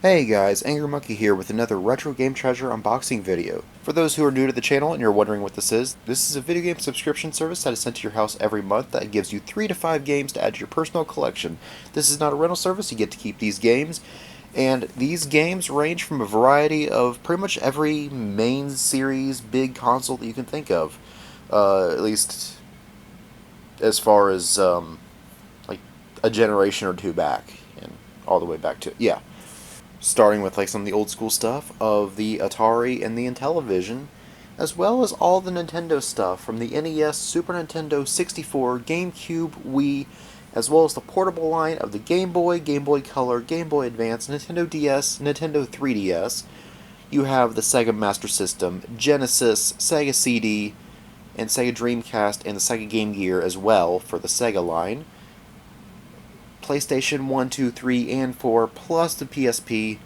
Hey guys, Angry Monkey here with another Retro Game Treasure unboxing video. For those who are new to the channel and you're wondering what this is a video game subscription service that is sent to your house every month that gives you 3 to 5 games to add to your personal collection. This is not a rental service, you get to keep these games, and these games range from a variety of pretty much every main series big console that you can think of. At least as far as like a generation or two back, and all the way back to, yeah. Starting with like some of the old school stuff of the Atari and the Intellivision, as well as all the Nintendo stuff from the NES, Super Nintendo, 64, GameCube, Wii, as well as the portable line of the Game Boy, Game Boy Color, Game Boy Advance, Nintendo DS, Nintendo 3DS. You have the Sega Master System, Genesis, Sega CD, and Sega Dreamcast, and the Sega Game Gear as well for the Sega line. PlayStation 1, 2, 3, and 4, plus the PSP,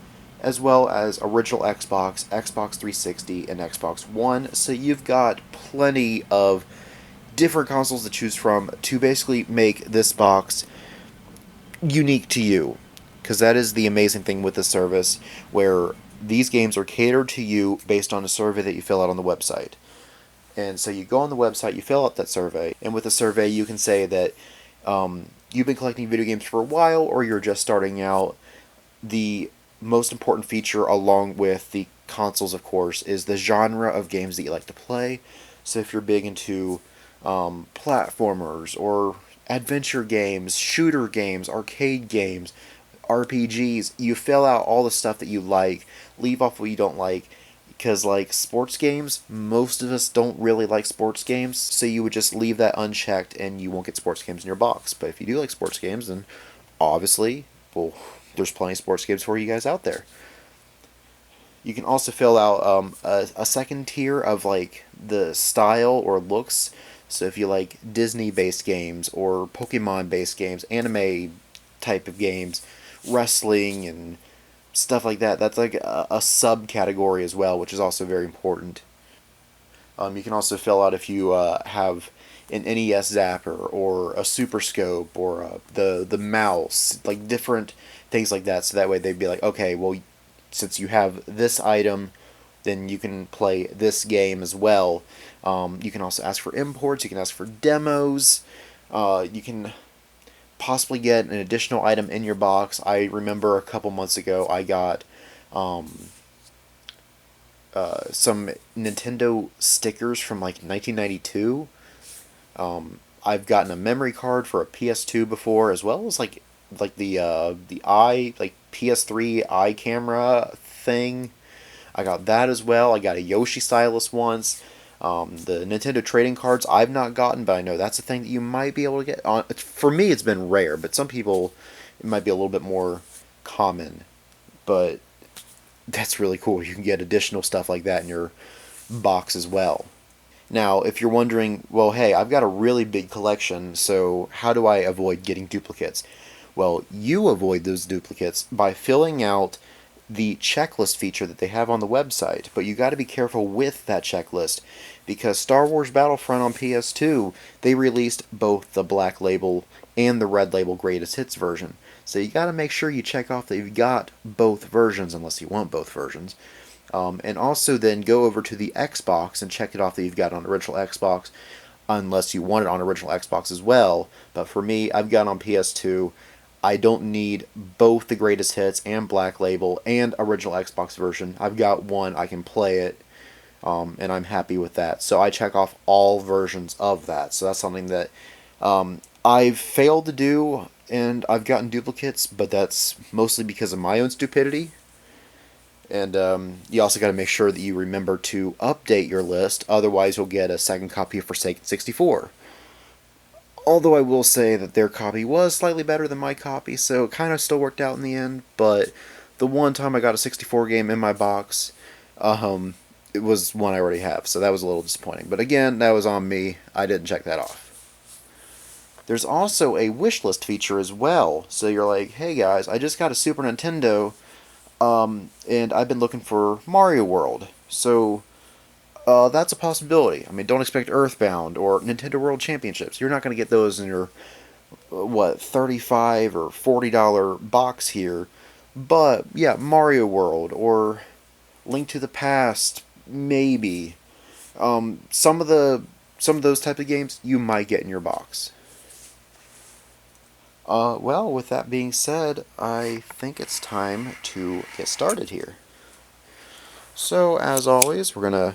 as well as original Xbox, Xbox 360, and Xbox One. So you've got plenty of different consoles to choose from to basically make this box unique to you. Because that is the amazing thing with this service, where these games are catered to you based on a survey that you fill out on the website. And so you go on the website, you fill out that survey, and with the survey you can say that you've been collecting video games for a while, or you're just starting out. The most important feature, along with the consoles, of course, is the genre of games that you like to play. So if you're big into platformers, or adventure games, shooter games, arcade games, RPGs, you fill out all the stuff that you like, leave off what you don't like, because like sports games, most of us don't really like sports games, so you would just leave that unchecked and you won't get sports games in your box. But if you do like sports games, then obviously, well, there's plenty of sports games for you guys out there. You can also fill out a second tier of like the style or looks. So if you like Disney-based games or Pokemon-based games, anime type of games, wrestling, and stuff like that. That's like a subcategory as well, which is also very important. You can also fill out if you have an NES Zapper or a Super Scope or the mouse, like different things like that. So that way they'd be like, okay, well, since you have this item, then you can play this game as well. You can also ask for imports. You can ask for demos. You can possibly get an additional item in your box. I remember a couple months ago I got some Nintendo stickers from like 1992. I've gotten a memory card for a PS2 before, as well as like the eye, like PS3 eye camera thing. I got that as well. I got a Yoshi stylus once. The Nintendo trading cards I've not gotten, but I know that's a thing that you might be able to get. For me, it's been rare, but some people, it might be a little bit more common. But that's really cool. You can get additional stuff like that in your box as well. Now, if you're wondering, well, hey, I've got a really big collection, so how do I avoid getting duplicates? Well, you avoid those duplicates by filling out the checklist feature that they have on the website, but you got to be careful with that checklist, because Star Wars Battlefront on PS2, they released both the Black Label and the Red Label Greatest Hits version. So you got to make sure you check off that you've got both versions, unless you want both versions. And also then go over to the Xbox and check it off that you've got on original Xbox, unless you want it on original Xbox as well. But for me, I've got it on PS2. I don't need both the Greatest Hits and Black Label and original Xbox version. I've got one, I can play it, and I'm happy with that. So I check off all versions of that. So that's something that I've failed to do, and I've gotten duplicates, but that's mostly because of my own stupidity. And you also got to make sure that you remember to update your list, otherwise you'll get a second copy of Forsaken 64. Although I will say that their copy was slightly better than my copy, so it kind of still worked out in the end. But the one time I got a 64 game in my box, it was one I already have, so that was a little disappointing. But again, that was on me. I didn't check that off. There's also a wishlist feature as well. So you're like, hey guys, I just got a Super Nintendo, and I've been looking for Mario World. So that's a possibility. I mean, don't expect Earthbound or Nintendo World Championships. You're not going to get those in your, $35 or $40 box here. But yeah, Mario World or Link to the Past, maybe. Some of those type of games you might get in your box. Well, with that being said, I think it's time to get started here. So, as always, we're gonna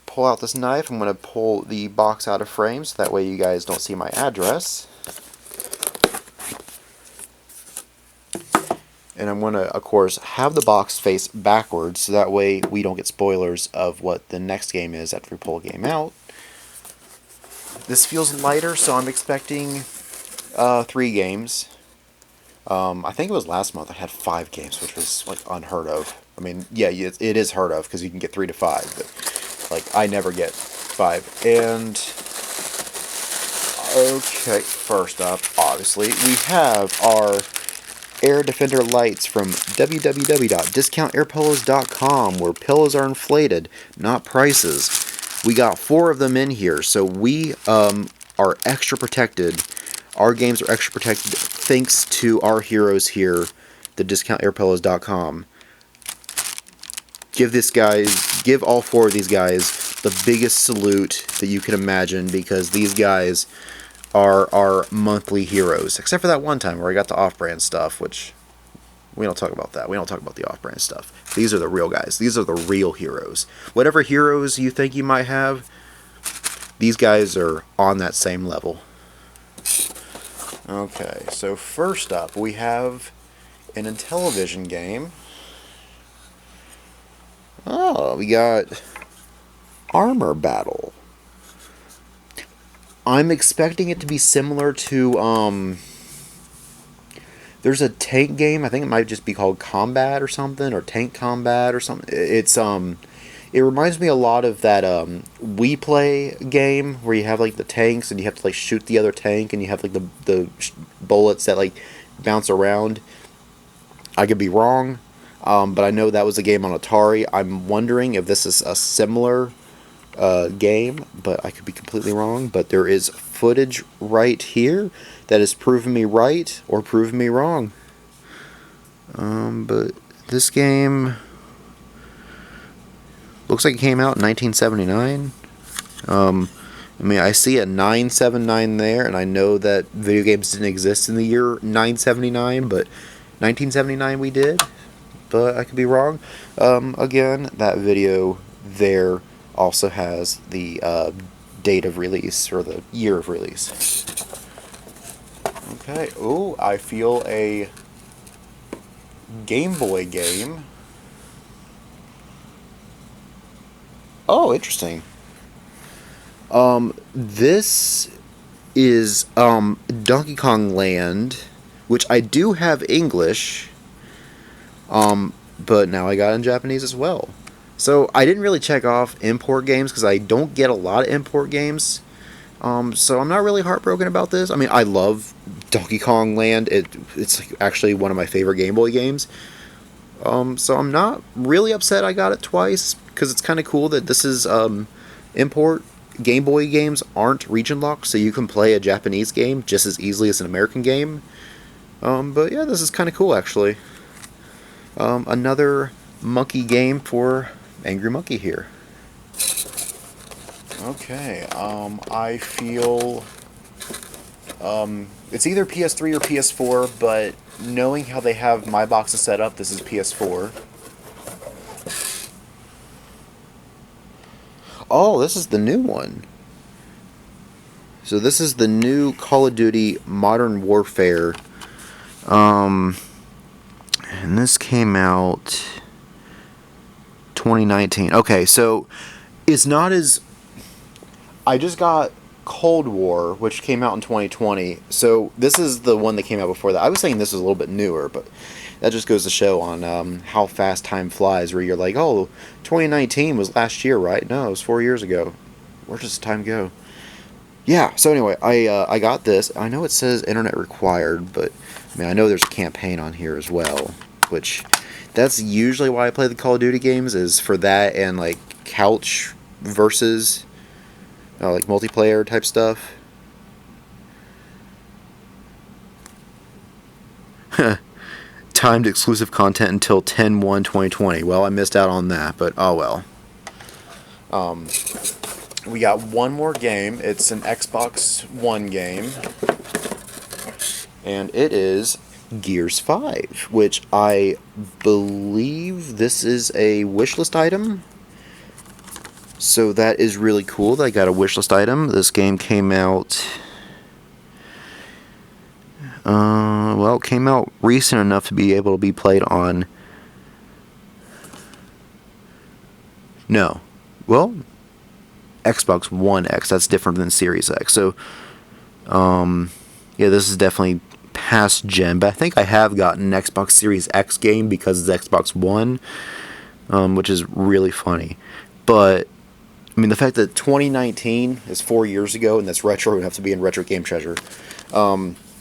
pull out this knife. I'm gonna pull the box out of frame so that way you guys don't see my address. And I'm going to, of course, have the box face backwards so that way we don't get spoilers of what the next game is after we pull a game out. This feels lighter, so I'm expecting 3 games. I think it was last month I had 5 games, which was like unheard of. I mean, yeah, it is heard of because you can get 3 to 5, but like I never get 5. And okay, first up, obviously, we have our Air Defender lights from www.discountairpillows.com, where pillows are inflated, not prices. We got 4 of them in here, so we are extra protected. Our games are extra protected thanks to our heroes here, the discountairpillows.com. Give all 4 of these guys the biggest salute that you can imagine, because these guys are our monthly heroes. Except for that one time where I got the off-brand stuff, which we don't talk about that. We don't talk about the off-brand stuff. These are the real guys. These are the real heroes. Whatever heroes you think you might have, these guys are on that same level. Okay, so first up we have an Intellivision game. Oh, we got Armor Battle. I'm expecting it to be similar to, there's a tank game, I think it might just be called Combat or something, or Tank Combat or something. It reminds me a lot of that, We Play game, where you have, like, the tanks, and you have to, like, shoot the other tank, and you have, like, the bullets that, like, bounce around. I could be wrong, but I know that was a game on Atari. I'm wondering if this is a similar game, but I could be completely wrong. But there is footage right here that has proven me right or proven me wrong. But this game looks like it came out in 1979. I mean, I see a 979 there, and I know that video games didn't exist in the year 979, but 1979 we did. But I could be wrong. Again, that video there also has the date of release, or the year of release. Okay, ooh, I feel a Game Boy game. Oh, interesting. This is Donkey Kong Land, which I do have English, but now I got it in Japanese as well. So I didn't really check off import games because I don't get a lot of import games. So I'm not really heartbroken about this. I mean, I love Donkey Kong Land. It's actually one of my favorite Game Boy games. So I'm not really upset I got it twice, because it's kind of cool that this is import. Game Boy games aren't region locked, so you can play a Japanese game just as easily as an American game. But yeah, this is kind of cool, actually. Another monkey game for Angry Monkey here. Okay, I feel it's either PS3 or PS4, but knowing how they have my boxes set up, this is PS4. Oh, this is the new one. So this is the new Call of Duty Modern Warfare. And this came out 2019. Okay, so it's not as... I just got Cold War, which came out in 2020. So this is the one that came out before that. I was saying this was a little bit newer, but that just goes to show on how fast time flies, where you're like, oh, 2019 was last year, right? No, it was 4 years ago. Where does the time go? Yeah, so anyway, I got this. I know it says internet required, but I mean, I know there's a campaign on here as well, which that's usually why I play the Call of Duty games, is for that and like couch versus like multiplayer type stuff. timed exclusive content until 10/1/2020. Well, I missed out on that, but oh well. We got one more game. It's an Xbox One game, and it is Gears 5, which I believe this is a wishlist item. So that is really cool that I got a wishlist item. This game came out... well, it came out recent enough to be able to be played on... No. Well, Xbox One X. That's different than Series X. So, yeah, this is definitely past gen. But I think I have gotten an Xbox Series X game because it's Xbox One, which is really funny. But, I mean, the fact that 2019 is 4 years ago and that's retro would have to be in RetroGameTreasure.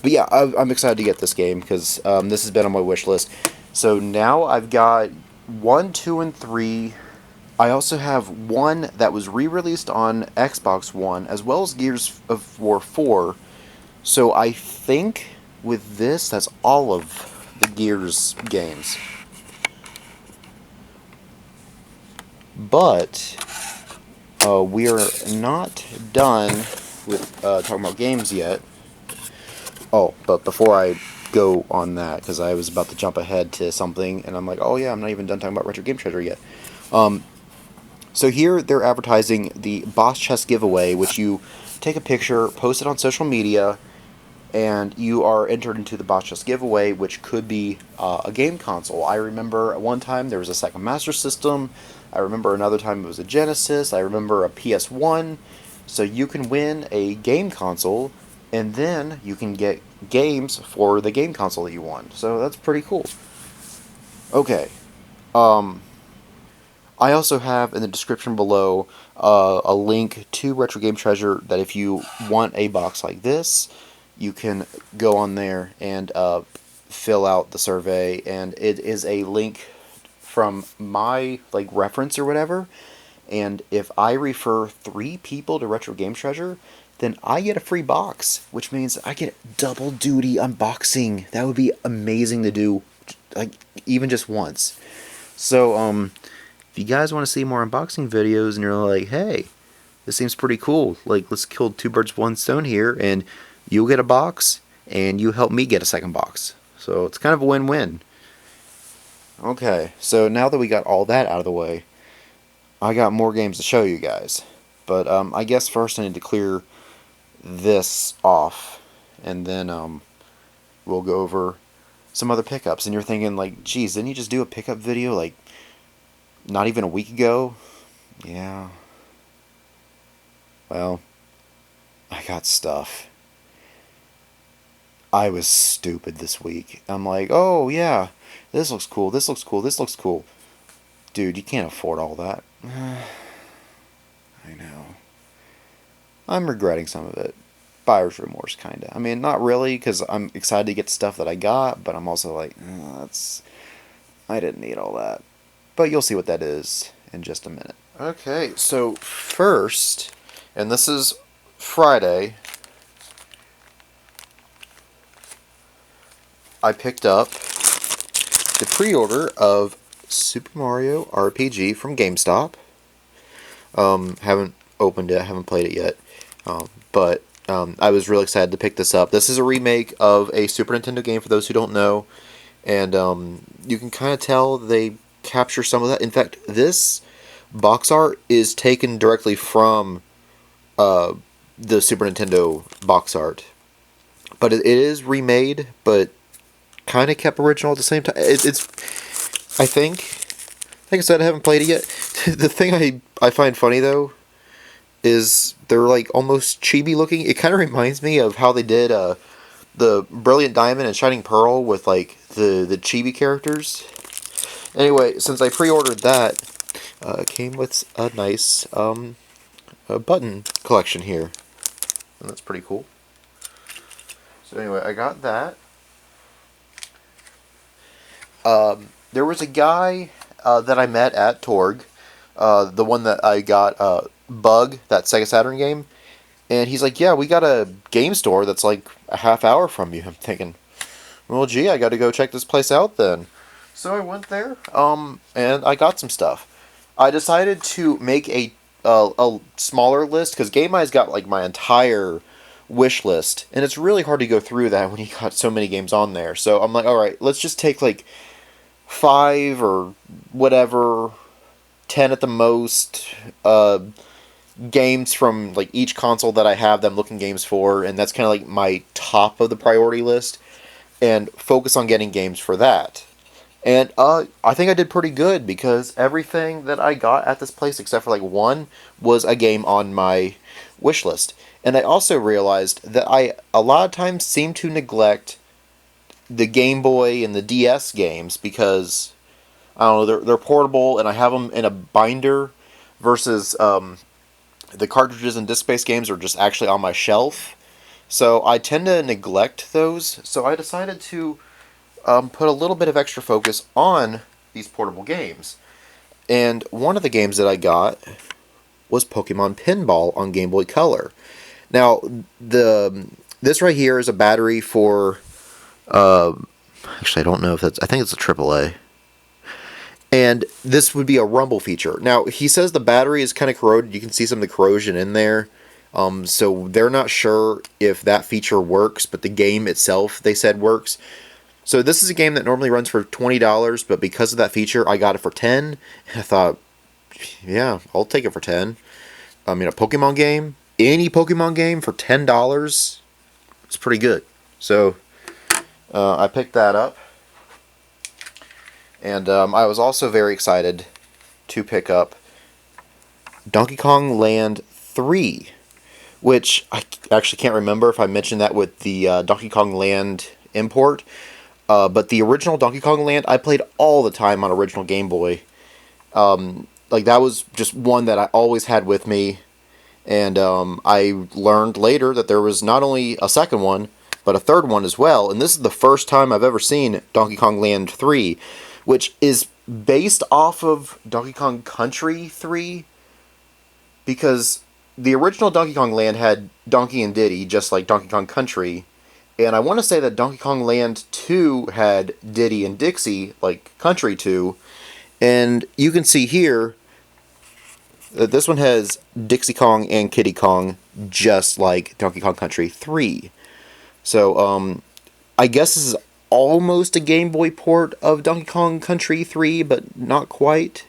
But yeah, I'm excited to get this game because this has been on my wish list. So now I've got 1, 2, and 3. I also have one that was re-released on Xbox One, as well as Gears of War 4. So I think with this, that's all of the Gears games. But we are not done with talking about games yet. Oh, but before I go on that, because I was about to jump ahead to something, and I'm like, oh yeah, I'm not even done talking about Retro Game Treasure yet. So here they're advertising the Boss Chest giveaway, which you take a picture, post it on social media, and you are entered into the Boss Chest giveaway, which could be a game console. I remember at one time there was a Sega Master System. I remember another time it was a Genesis. I remember a PS1. So you can win a game console, and then you can get games for the game console that you won. So that's pretty cool. Okay. I also have in the description below a link to Retro Game Treasure that if you want a box like this, you can go on there and fill out the survey, and it is a link from my reference or whatever, and if I refer 3 people to Retro Game Treasure, then I get a free box, which means I get double duty unboxing. That would be amazing to do, even just once. So, if you guys want to see more unboxing videos and you're like, hey, this seems pretty cool, let's kill 2 birds with 1 stone here, and you'll get a box, and you help me get a second box. So it's kind of a win-win. Okay, so now that we got all that out of the way, I got more games to show you guys. But I guess first I need to clear this off, and then we'll go over some other pickups. And you're thinking, geez, didn't you just do a pickup video, not even a week ago? Yeah. Well, I got stuff. I was stupid this week. I'm like, oh yeah, this looks cool, this looks cool, this looks cool. Dude, you can't afford all that. I know. I'm regretting some of it. Buyer's remorse, kinda. I mean, not really, because I'm excited to get the stuff that I got, but I'm also like, I didn't need all that. But you'll see what that is in just a minute. Okay, so first, and this is Friday, I picked up the pre-order of Super Mario RPG from GameStop. Haven't opened it, haven't played it yet, but I was really excited to pick this up. This is a remake of a Super Nintendo game, for those who don't know, and you can kind of tell they capture some of that. In fact, this box art is taken directly from the Super Nintendo box art, but it is remade, but kind of kept original at the same time. It's I think, like I said, I haven't played it yet. The thing I find funny though is they're almost chibi looking. It kind of reminds me of how they did the Brilliant Diamond and Shining Pearl with the chibi characters. Anyway, since I pre-ordered that, it came with a nice a button collection here, and that's pretty cool. So anyway, I got that. There was a guy that I met at Torg, the one that I got Bug, that Sega Saturn game, and he's like, yeah, we got a game store that's a half hour from you. I'm thinking, well, gee, I got to go check this place out then. So I went there, and I got some stuff. I decided to make a smaller list because Game Eye's got like my entire wish list, and it's really hard to go through that when you got so many games on there. So I'm like, all right, let's just take like 5 or whatever, 10 at the most, games from like each console that I have that I'm looking games for, and that's kind of like my top of the priority list, and focus on getting games for that. And I think I did pretty good because everything that I got at this place, except for like one, was a game on my wish list. And I also realized that I a lot of times seem to neglect the Game Boy and the DS games because I don't know, they're portable and I have them in a binder versus the cartridges and disc-based games are just actually on my shelf. So I tend to neglect those. So I decided to put a little bit of extra focus on these portable games. And one of the games that I got was Pokemon Pinball on Game Boy Color. Now, this right here is a battery for... actually, I don't know if that's... I think it's a AAA. And this would be a rumble feature. Now, he says the battery is kind of corroded. You can see some of the corrosion in there. So they're not sure if that feature works, but the game itself, they said, works. So this is a game that normally runs for $20, but because of that feature, I got it for $10. And I thought, yeah, I'll take it for $10. I mean, a Pokemon game, any Pokemon game for $10, it's pretty good. So I picked that up. And I was also very excited to pick up Donkey Kong Land 3, which I actually can't remember if I mentioned that with the Donkey Kong Land import. But the original Donkey Kong Land, I played all the time on original Game Boy. Like, that was just one that I always had with me. And I learned later that there was not only a second one, but a third one as well. And this is the first time I've ever seen Donkey Kong Land 3, which is based off of Donkey Kong Country 3. Because the original Donkey Kong Land had Donkey and Diddy, just like Donkey Kong Country. And I want to say that Donkey Kong Land 2 had Diddy and Dixie, like Country 2. And you can see here that this one has Dixie Kong and Kiddy Kong, just like Donkey Kong Country 3. So, I guess this is almost a Game Boy port of Donkey Kong Country 3, but not quite.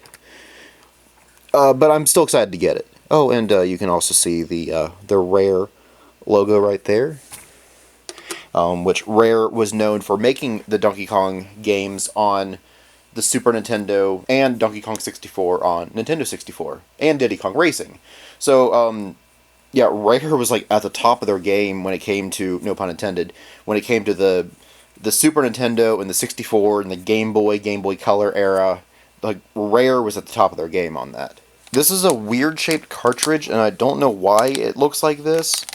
But I'm still excited to get it. Oh, and you can also see the Rare logo right there. Which Rare was known for making the Donkey Kong games on the Super Nintendo and Donkey Kong 64 on Nintendo 64, and Diddy Kong Racing. So, yeah, Rare was like at the top of their game when it came to, no pun intended, when it came to the Super Nintendo and the 64 and the Game Boy Color era. Like, Rare was at the top of their game on that. This is a weird shaped cartridge, and I don't know why it looks like this,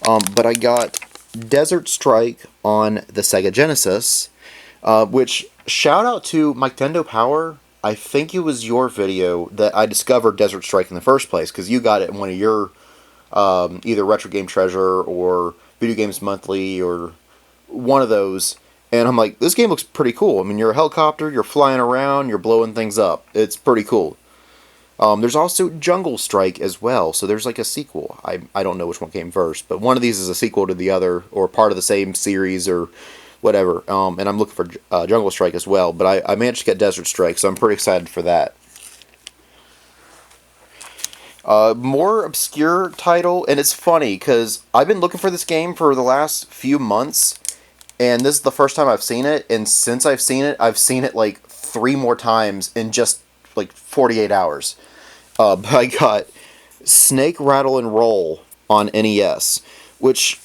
but I got Desert Strike on the Sega Genesis, which, shout out to Nintendo Power. I think it was your video that I discovered Desert Strike in the first place, because you got it in one of your either RetroGameTreasure or Video Games Monthly or one of those, and I'm like, this game looks pretty cool. I mean, you're a helicopter, you're flying around, you're blowing things up. It's pretty cool. There's also Jungle Strike as well, so there's like a sequel. I don't know which one came first, but one of these is a sequel to the other, or part of the same series, or whatever. And I'm looking for Jungle Strike as well, but I managed to get Desert Strike, so I'm pretty excited for that. More obscure title, and it's funny, because I've been looking for this game for the last few months, and this is the first time I've seen it, and since I've seen it like 3 more times in just like 48 hours. But I got Snake Rattle and Roll on NES, which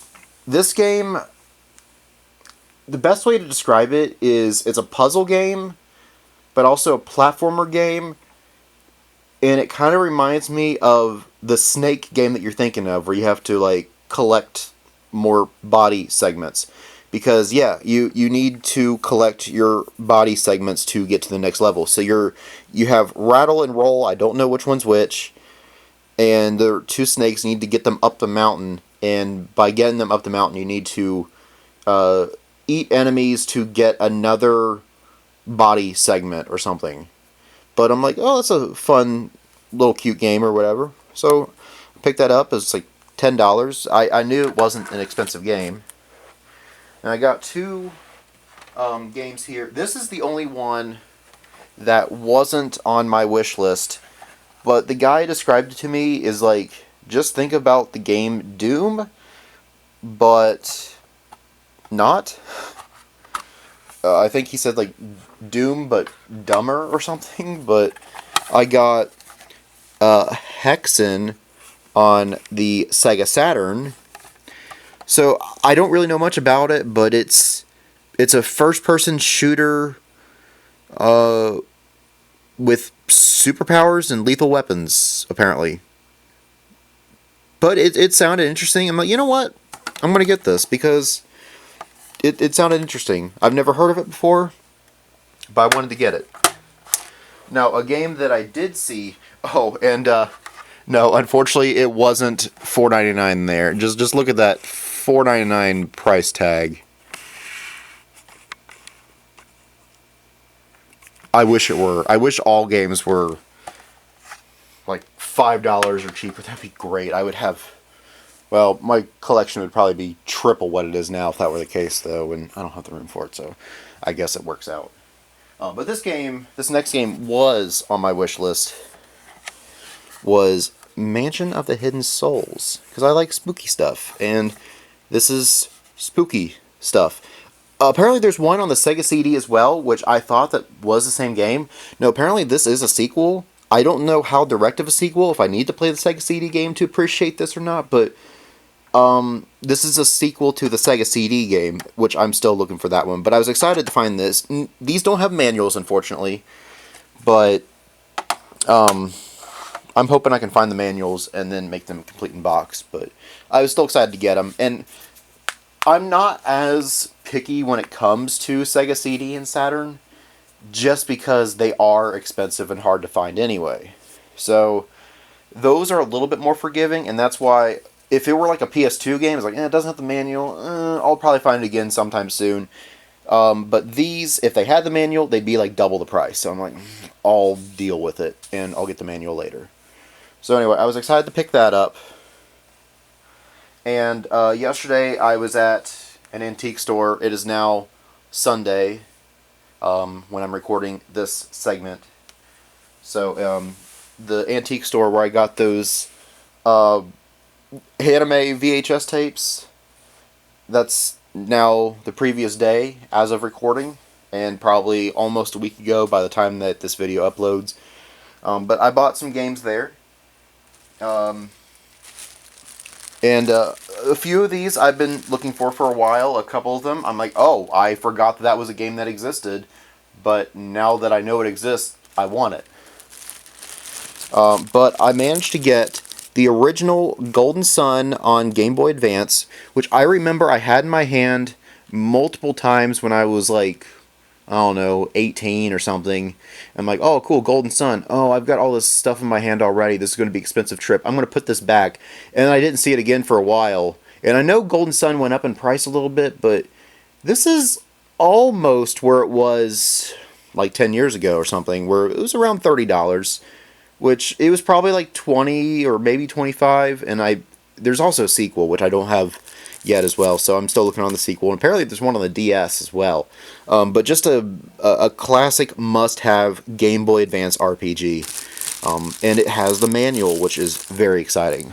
this game, the best way to describe it is it's a puzzle game, but also a platformer game, and it kind of reminds me of the Snake game that you're thinking of, where you have to like collect more body segments. Because, yeah, you need to collect your body segments to get to the next level. So you have Rattle and Roll, I don't know which one's which, and there are 2 snakes, you need to get them up the mountain, and by getting them up the mountain, you need to eat enemies to get another body segment or something. But I'm like, oh, that's a fun little cute game or whatever. So I picked that up. It's like $10. I knew it wasn't an expensive game. And I got two games here. This is the only one that wasn't on my wish list. But the guy described it to me is like, just think about the game Doom, but not. I think he said like Doom, but dumber or something. But I got Hexen on the Sega Saturn. So I don't really know much about it, but it's a first-person shooter with superpowers and lethal weapons, apparently. But it sounded interesting. I'm like, you know what? I'm going to get this because it sounded interesting. I've never heard of it before, but I wanted to get it. Now, a game that I did see... Oh, and no, unfortunately, it wasn't $4.99 there. Just look at that $4.99 price tag. I wish it were. I wish all games were like $5 or cheaper. That'd be great. I would have... Well, my collection would probably be triple what it is now if that were the case, though, and I don't have the room for it, so I guess it works out. But this next game was on my wish list, was Mansion of the Hidden Souls, because I like spooky stuff, and this is spooky stuff. Apparently there's one on the Sega CD as well, which I thought that was the same game. No, apparently this is a sequel. I don't know how direct of a sequel, if I need to play the Sega CD game to appreciate this or not, but this is a sequel to the Sega CD game, which I'm still looking for that one. But I was excited to find this. These don't have manuals, unfortunately, but I'm hoping I can find the manuals and then make them complete in box. But I was still excited to get them, and I'm not as picky when it comes to Sega CD and Saturn, just because they are expensive and hard to find anyway. So those are a little bit more forgiving, and that's why if it were like a PS2 game, it's like, it doesn't have the manual, I'll probably find it again sometime soon. But these, if they had the manual, they'd be like double the price. So I'm like, I'll deal with it, and I'll get the manual later. So anyway, I was excited to pick that up. And yesterday I was at an antique store. It is now Sunday when I'm recording this segment. So the antique store where I got those anime VHS tapes, that's now the previous day as of recording, and probably almost a week ago by the time that this video uploads. But I bought some games there. And a few of these I've been looking for a while. A couple of them, I'm like, oh, I forgot that was a game that existed. But now that I know it exists, I want it. But I managed to get the original Golden Sun on Game Boy Advance, which I remember I had in my hand multiple times when I was like, I don't know, 18 or something. I'm like, oh, cool, Golden Sun. Oh, I've got all this stuff in my hand already. This is going to be an expensive trip. I'm going to put this back. And I didn't see it again for a while. And I know Golden Sun went up in price a little bit, but this is almost where it was like 10 years ago or something, where it was around $30, which it was probably like 20 or maybe 25. And there's also a sequel, which I don't have yet as well, so I'm still looking on the sequel, and apparently there's one on the DS as well. But just a classic must-have Game Boy Advance RPG, and it has the manual, which is very exciting.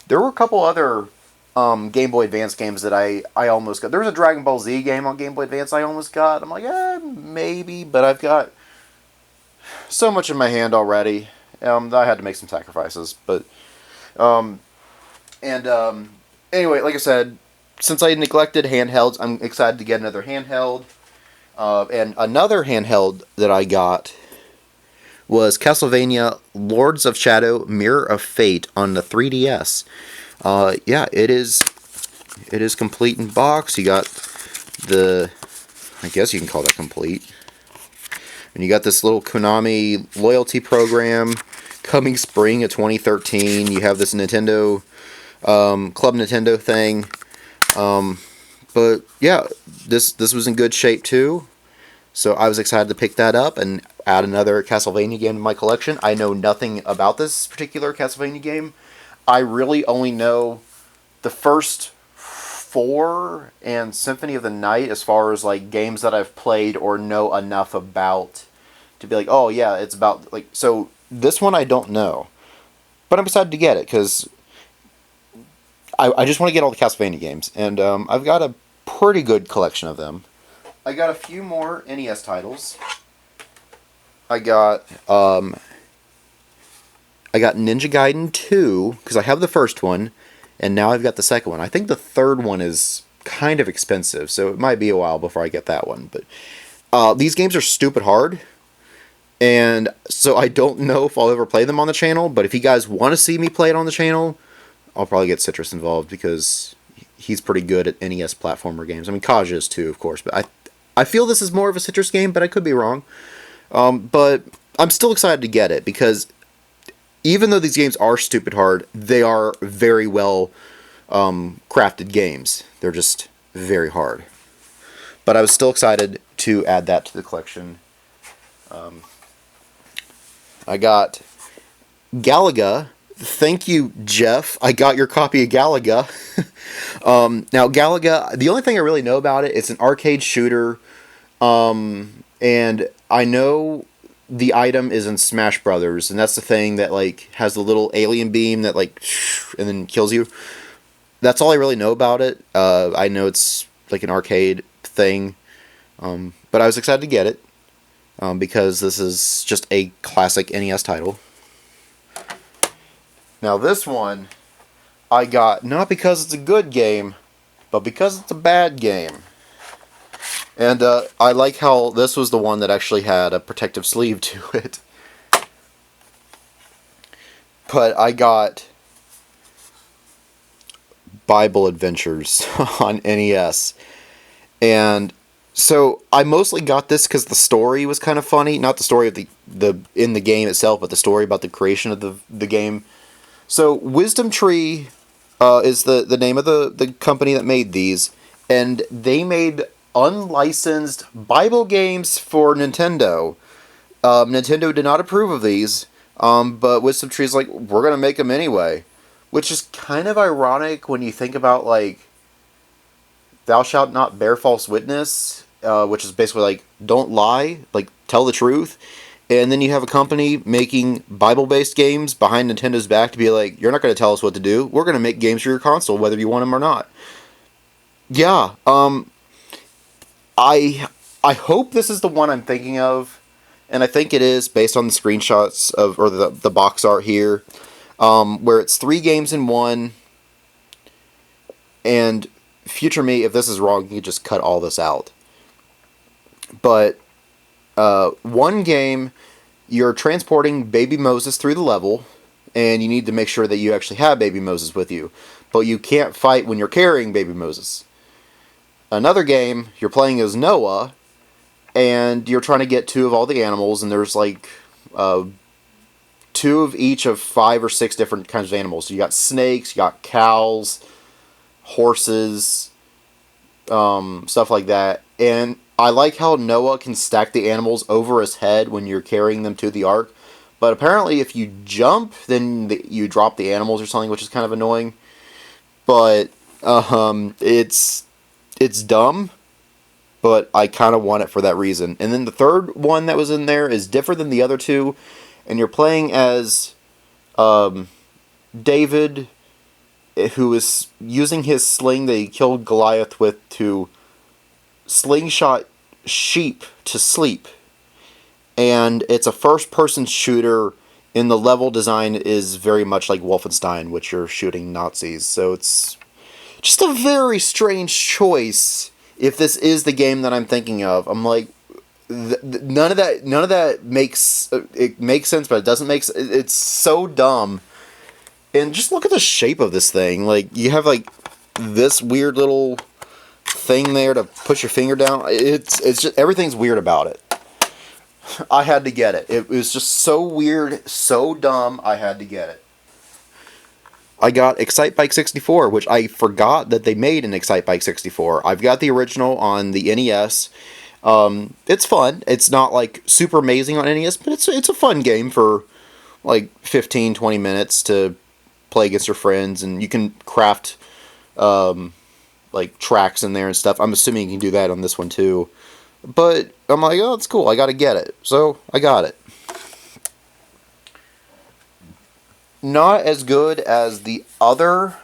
There were a couple other Game Boy Advance games that I almost got. There was a Dragon Ball Z game on Game Boy Advance I almost got. I'm like, maybe, but I've got so much in my hand already. I had to make some sacrifices, but anyway, like I said, since I neglected handhelds, I'm excited to get another handheld. And another handheld that I got was Castlevania Lords of Shadow Mirror of Fate on the 3DS. Yeah, it is complete in box. You got I guess you can call that complete. And you got this little Konami loyalty program coming spring of 2013. You have this Nintendo Club Nintendo thing, But yeah, this was in good shape too. So I was excited to pick that up and add another Castlevania game to my collection. I know nothing about this particular Castlevania game. I really only know the first four and Symphony of the Night as far as like games that I've played or know enough about to be like, oh yeah, it's about like, so this one I don't know. But I'm excited to get it because I just want to get all the Castlevania games, and I've got a pretty good collection of them. I got a few more NES titles. I got Ninja Gaiden 2 because I have the first one, and now I've got the second one. I think the third one is kind of expensive, so it might be a while before I get that one. But these games are stupid hard, and so I don't know if I'll ever play them on the channel. But if you guys want to see me play it on the channel, I'll probably get Citrus involved because he's pretty good at NES platformer games. I mean, Kaj is too, of course, but I feel this is more of a Citrus game, but I could be wrong. But I'm still excited to get it because even though these games are stupid hard, they are very well crafted games. They're just very hard. But I was still excited to add that to the collection. I got Galaga. Thank you, Jeff. I got your copy of Galaga. Now, Galaga, the only thing I really know about it, it's an arcade shooter. And I know the item is in Smash Brothers, and that's the thing that, like, has the little alien beam that, like, and then kills you. That's all I really know about it. I know it's, like, an arcade thing. But I was excited to get it. Because this is just a classic NES title. Now this one, I got not because it's a good game, but because it's a bad game. And I like how this was the one that actually had a protective sleeve to it. But I got Bible Adventures on NES. And so I mostly got this because the story was kind of funny. Not the story of the in the game itself, but the story about the creation of the game. So Wisdom Tree is the name of the company that made these, and they made unlicensed Bible games for Nintendo. Nintendo did not approve of these, but Wisdom Tree is like, we're gonna make them anyway, which is kind of ironic when you think about like, thou shalt not bear false witness, which is basically like, don't lie, like tell the truth. And then you have a company making Bible-based games behind Nintendo's back to be like, you're not going to tell us what to do. We're going to make games for your console, whether you want them or not. Yeah, I hope this is the one I'm thinking of, and I think it is based on the screenshots of or the box art here, where it's 3 games in one. And future me, if this is wrong, you can just cut all this out. But one game, you're transporting baby Moses through the level, and you need to make sure that you actually have baby Moses with you. But you can't fight when you're carrying baby Moses. Another game, you're playing as Noah, and you're trying to get 2 of all the animals, and there's like 2 of each of 5 or 6 different kinds of animals. So you got snakes, you got cows, horses, stuff like that. And I like how Noah can stack the animals over his head when you're carrying them to the ark. But apparently if you jump, then you drop the animals or something, which is kind of annoying. But it's dumb, but I kind of want it for that reason. And then the third one that was in there is different than the other 2. And you're playing as David, who is using his sling that he killed Goliath with to slingshot sheep to sleep. And it's a first-person shooter, and the level design is very much like Wolfenstein, which you're shooting Nazis. So it's just a very strange choice if this is the game that I'm thinking of. I'm like, none of that makes it makes sense, but it doesn't make sense. It's so dumb. And just look at the shape of this thing. Like, you have like this weird little thing there to push your finger down. It's just, everything's weird about it. I had to get it. It was just so weird, so dumb, I had to get it. I got Excite Bike 64, which I forgot that they made an Excite Bike 64. I've got the original on the NES. It's fun. It's not like super amazing on NES, but it's a fun game for like 15, 20 minutes to play against your friends, and you can craft like tracks in there and stuff. I'm assuming you can do that on this one too. But I'm like, oh, it's cool. I got to get it. So I got it. Not as good as the other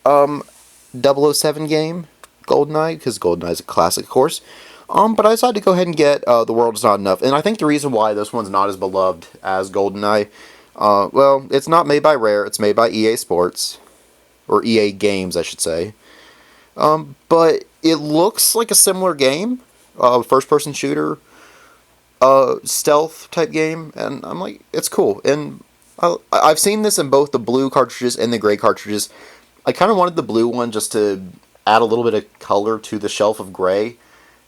007 game, GoldenEye, because GoldenEye is a classic, of course. But I decided to go ahead and get The World Is Not Enough. And I think the reason why this one's not as beloved as GoldenEye, well, it's not made by Rare. It's made by EA Sports. Or EA Games, I should say. But it looks like a similar game. First-person shooter. Stealth type game. And I'm like, it's cool. And I've seen this in both the blue cartridges and the gray cartridges. I kind of wanted the blue one just to add a little bit of color to the shelf of gray.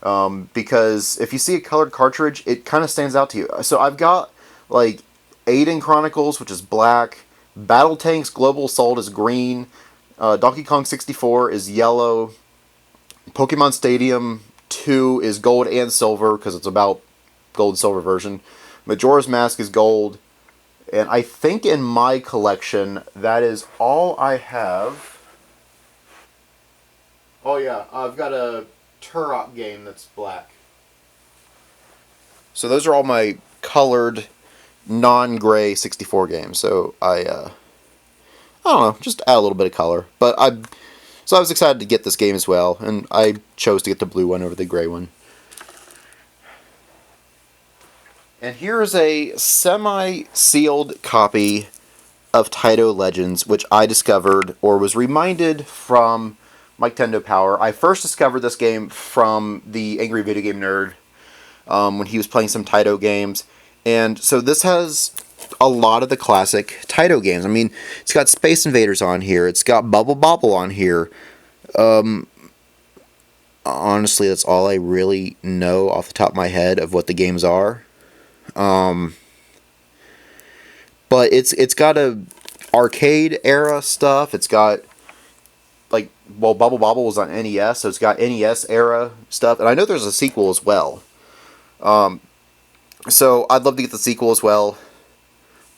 Because if you see a colored cartridge, it kind of stands out to you. So I've got like Aiden Chronicles, which is black. Battle Tanks Global Assault is green. Donkey Kong 64 is yellow. Pokemon Stadium 2 is gold and silver, because it's about gold and silver version. Majora's Mask is gold. And I think in my collection, that is all I have. Oh yeah, I've got a Turok game that's black. So those are all my colored, non-gray 64 games. So I don't know, just add a little bit of color. So I was excited to get this game as well, and I chose to get the blue one over the gray one. And here is a semi-sealed copy of Taito Legends, which I discovered, or was reminded from Mike Tendo Power. I first discovered this game from the Angry Video Game Nerd when he was playing some Taito games. And so this has a lot of the classic Taito games. I mean, it's got Space Invaders on here. It's got Bubble Bobble on here. Honestly, that's all I really know off the top of my head of what the games are. But it's got a arcade era stuff. It's got like, well, Bubble Bobble was on NES, so it's got NES era stuff, and I know there's a sequel as well. So I'd love to get the sequel as well,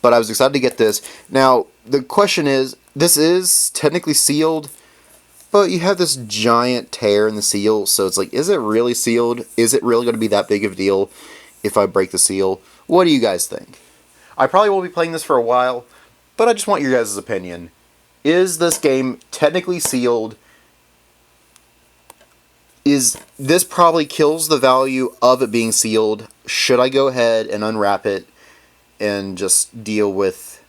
but I was excited to get this. Now the question is, this is technically sealed, but you have this giant tear in the seal, so it's like, is it really sealed? Is it really going to be that big of a deal if I break the seal? What do you guys think? I probably won't be playing this for a while, but I just want your guys' opinion. Is this game technically sealed? This probably kills the value of it being sealed. Should I go ahead and unwrap it and just deal with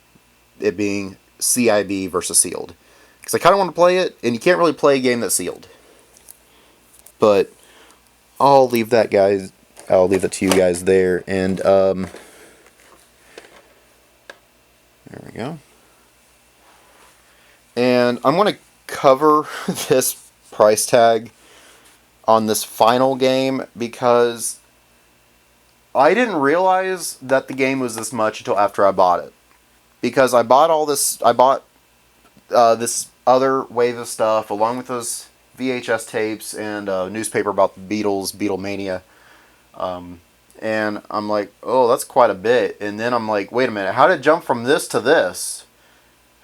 it being CIB versus sealed? Because I kind of want to play it, and you can't really play a game that's sealed. But I'll leave that, guys. I'll leave it to you guys there. And there we go. And I'm going to cover this price tag on this final game because I didn't realize that the game was this much until after I bought it. Because I bought all this, this other wave of stuff along with those VHS tapes and a newspaper about the Beatles, Beatlemania. And I'm like, oh, that's quite a bit. And then I'm like, wait a minute, how did it jump from this to this?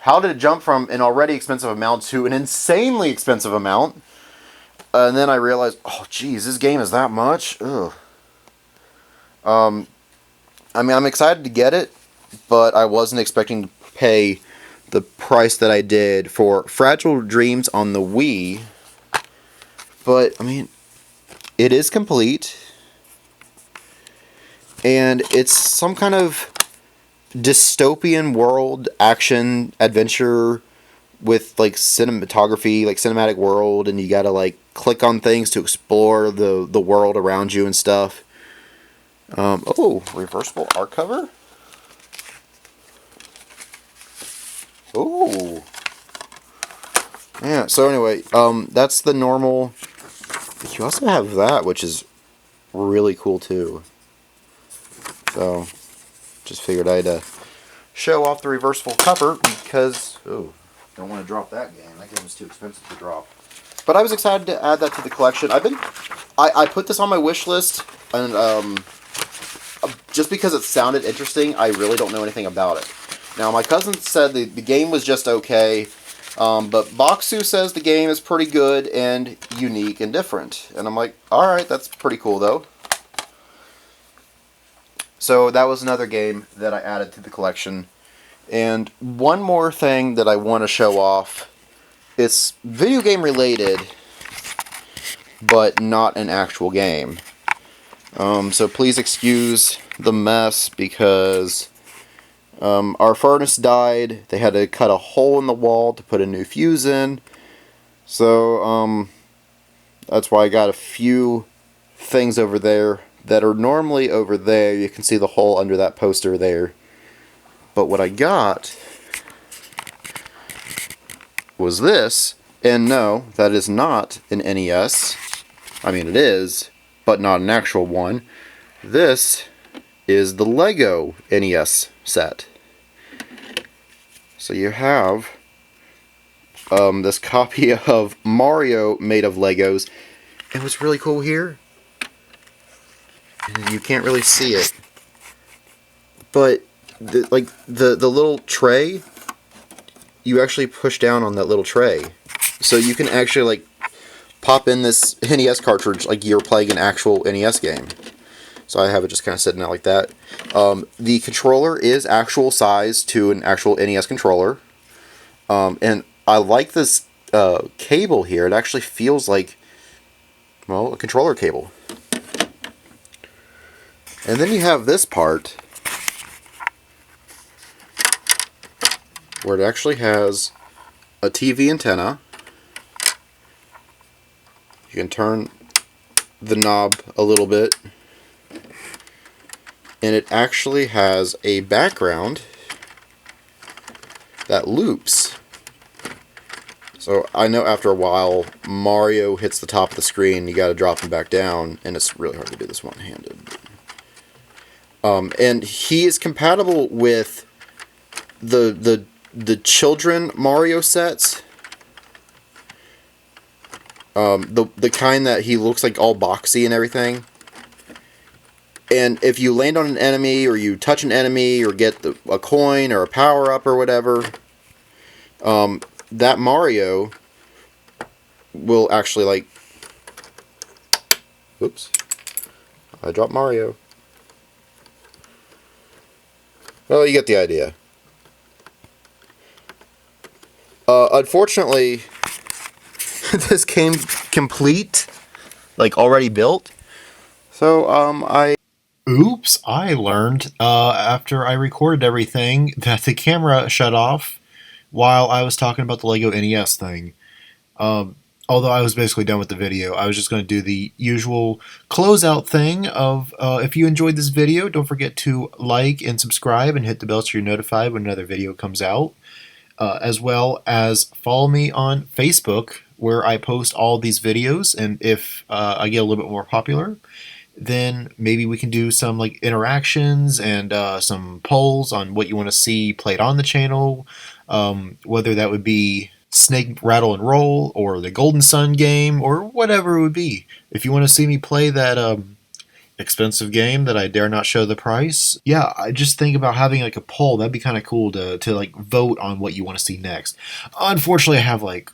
How did it jump from an already expensive amount to an insanely expensive amount? And then I realized, oh, geez, this game is that much? Ugh. I mean, I'm excited to get it, but I wasn't expecting to pay the price that I did for Fragile Dreams on the Wii. But, I mean, it is complete. And it's some kind of dystopian world action adventure with like cinematography, like cinematic world, and you gotta like click on things to explore the world around you and stuff. Oh, reversible art cover. Oh, yeah. So anyway, that's the normal. You also have that, which is really cool too. So, just figured I'd show off the reversible cover because Ooh, don't want to drop that game. That game was too expensive to drop. But I was excited to add that to the collection. I put this on my wish list, and just because it sounded interesting, I really don't know anything about it. Now, my cousin said the game was just okay, but Baksu says the game is pretty good and unique and different. And I'm like, alright, that's pretty cool, though. So that was another game that I added to the collection. And one more thing that I want to show off. It's video game related, but not an actual game. So please excuse the mess because our furnace died. They had to cut a hole in the wall to put a new fuse in. So that's why I got a few things over there that are normally over there. You can see the hole under that poster there. But what I got was this, and no, that is not an NES. I mean, it is, but not an actual one. This is the Lego NES set. So you have this copy of Mario made of Legos. And what's really cool here, you can't really see it, but the little tray, you actually push down on that little tray. So you can actually like pop in this NES cartridge like you're playing an actual NES game. So I have it just kind of sitting out like that. The controller is actual size to an actual NES controller. And I like this cable here. It actually feels like, well, a controller cable. And then you have this part where it actually has a TV antenna. You can turn the knob a little bit. And it actually has a background that loops. So I know after a while, Mario hits the top of the screen, you gotta drop him back down, and it's really hard to do this one-handed. And he is compatible with the children Mario sets. The kind that he looks like all boxy and everything. And if you land on an enemy, or you touch an enemy, or get a coin, or a power-up, or whatever, that Mario will actually, like... Oops. I dropped Mario. Well, you get the idea. Unfortunately, this came complete, like already built. So, Oops, I learned after I recorded everything that the camera shut off while I was talking about the Lego NES thing. Although I was basically done with the video, I was just going to do the usual closeout thing of if you enjoyed this video, don't forget to like and subscribe and hit the bell so you're notified when another video comes out. As well as follow me on Facebook, where I post all these videos, and if I get a little bit more popular, then maybe we can do some like interactions and some polls on what you want to see played on the channel, whether that would be Snake Rattle and Roll or the Golden Sun game or whatever it would be. If you want to see me play that expensive game that I dare not show the price, yeah, I just think about having like a poll. That'd be kind of cool to like vote on what you want to see next. Unfortunately, I have like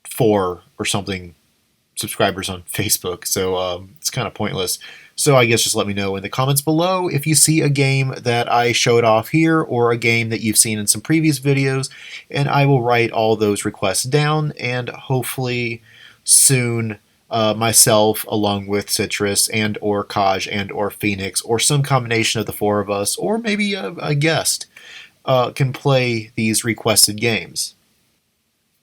4 or something subscribers on Facebook, so it's kind of pointless. So I guess just let me know in the comments below if you see a game that I showed off here or a game that you've seen in some previous videos, and I will write all those requests down, and hopefully soon myself along with Citrus and or Kaj and or Phoenix or some combination of the 4 of us, or maybe a guest, can play these requested games.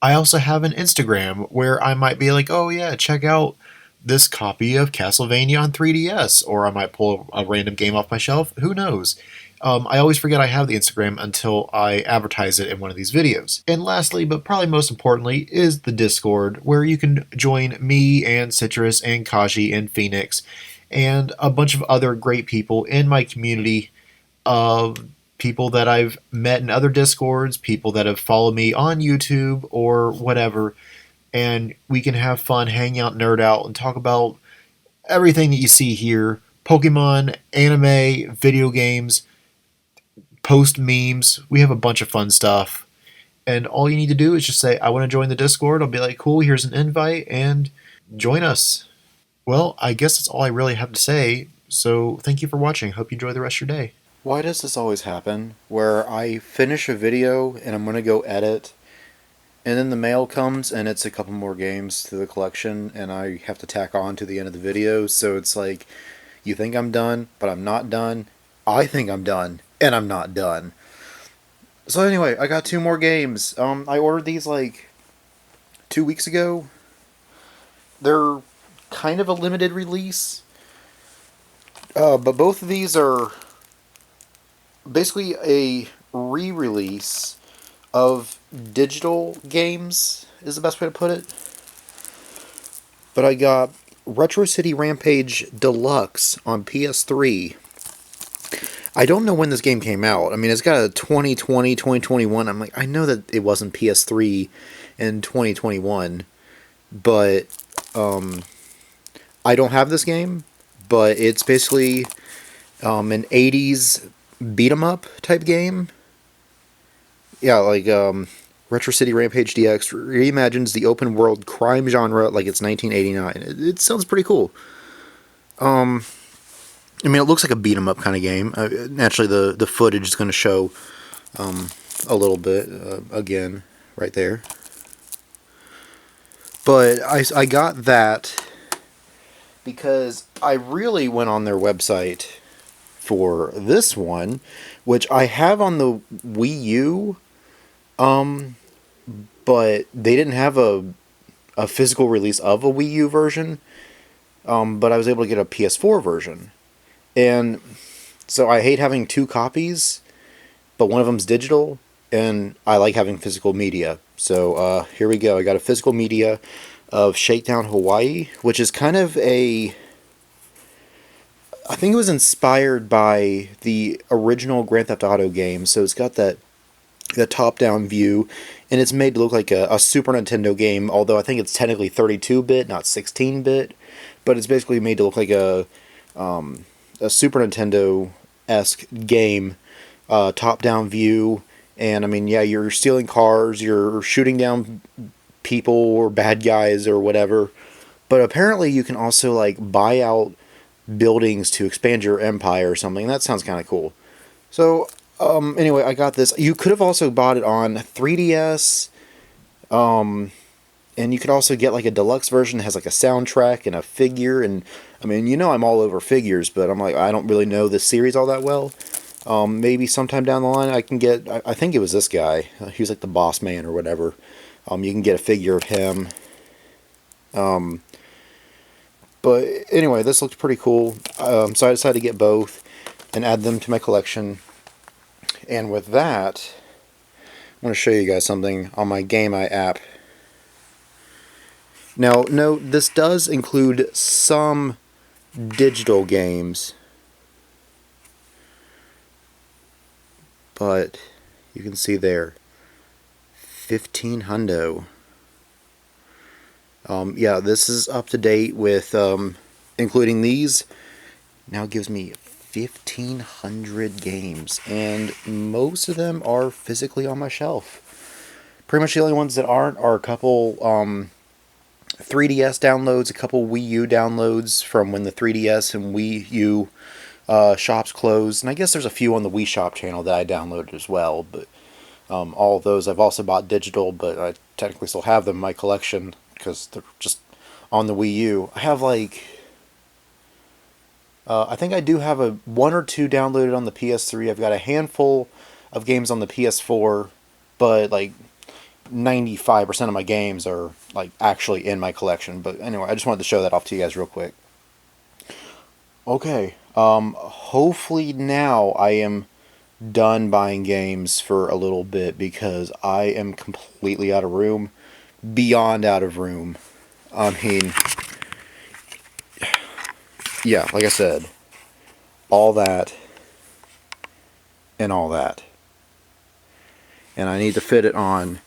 I also have an Instagram where I might be like, oh yeah, check out this copy of Castlevania on 3DS, or I might pull a random game off my shelf, who knows. I always forget I have the Instagram until I advertise it in one of these videos. And lastly, but probably most importantly, is the Discord, where you can join me and Citrus and Kaji and Phoenix and a bunch of other great people in my community people that I've met in other Discords, people that have followed me on YouTube or whatever, and we can have fun, hang out, nerd out, and talk about everything that you see here: Pokemon, anime, video games, post memes. We have a bunch of fun stuff. And all you need to do is just say, I want to join the Discord. I'll be like, cool, here's an invite, and join us. Well, I guess that's all I really have to say. So thank you for watching. Hope you enjoy the rest of your day. Why does this always happen? Where I finish a video and I'm going to go edit, and then the mail comes and it's a couple more games to the collection, and I have to tack on to the end of the video. So it's like, you think I'm done, but I'm not done. I think I'm done, and I'm not done. So anyway, I got 2 more games. I ordered these like 2 weeks ago. They're kind of a limited release. But both of these are basically a re-release of digital games, is the best way to put it. But I got Retro City Rampage Deluxe on PS3. I don't know when this game came out. I mean, it's got a 2020, 2021. I'm like, I know that it wasn't PS3 in 2021, but I don't have this game, but it's basically an 80s beat-em-up type game. Yeah, like Retro City Rampage DX reimagines the open-world crime genre like it's 1989. It sounds pretty cool. I mean, it looks like a beat-em-up kind of game. Naturally, the footage is going to show a little bit, again, right there. But I got that because I really went on their website for this one, which I have on the Wii U, but they didn't have a physical release of a Wii U version, but I was able to get a PS4 version. And so I hate having 2 copies, but one of them's digital, and I like having physical media. So here we go. I got a physical media of Shakedown Hawaii, which is kind of a... I think it was inspired by the original Grand Theft Auto game, so it's got that top-down view, and it's made to look like a Super Nintendo game, although I think it's technically 32-bit, not 16-bit, but it's basically made to look like a Super Nintendo-esque game, top-down view, and I mean, yeah, you're stealing cars, you're shooting down people or bad guys or whatever, but apparently you can also, like, buy out buildings to expand your empire or something. That sounds kind of cool. So, anyway, I got this. You could have also bought it on 3DS, and you could also get like a deluxe version that has like a soundtrack and a figure, and I mean, you know, I'm all over figures, but I'm like, I don't really know this series all that well. Maybe sometime down the line I can get, I think it was this guy, he was like the boss man or whatever. You can get a figure of him. But anyway, this looks pretty cool, so I decided to get both and add them to my collection. And with that, I want to show you guys something on my Game Eye app. Now, note, this does include some digital games, but you can see there, 15 hundo. Yeah, this is up to date with, including these. Now gives me 1,500 games, and most of them are physically on my shelf. Pretty much the only ones that aren't are a couple 3DS downloads, a couple Wii U downloads from when the 3DS and Wii U shops closed, and I guess there's a few on the Wii Shop channel that I downloaded as well, but all of those I've also bought digital, but I technically still have them in my collection because they're just on the Wii U. I have like... I think I do have 1 or 2 downloaded on the PS3. I've got a handful of games on the PS4, but like 95% of my games are like actually in my collection. But anyway, I just wanted to show that off to you guys real quick. Okay, hopefully now I am done buying games for a little bit, because I am completely out of room, beyond out of room. I mean, yeah, like I said, all that and all that. And I need to fit it on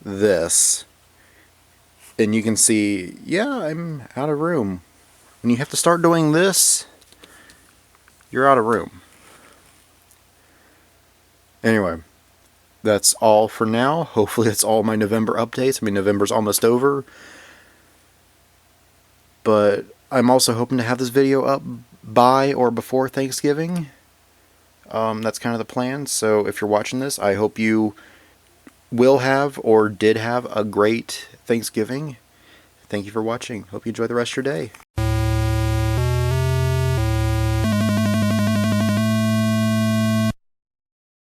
this. And you can see, yeah, I'm out of room. When you have to start doing this, you're out of room. Anyway, that's all for now. Hopefully that's all my November updates. I mean, November's almost over. But I'm also hoping to have this video up by or before Thanksgiving. That's kind of the plan. So if you're watching this, I hope you will have or did have a great Thanksgiving. Thank you for watching. Hope you enjoy the rest of your day.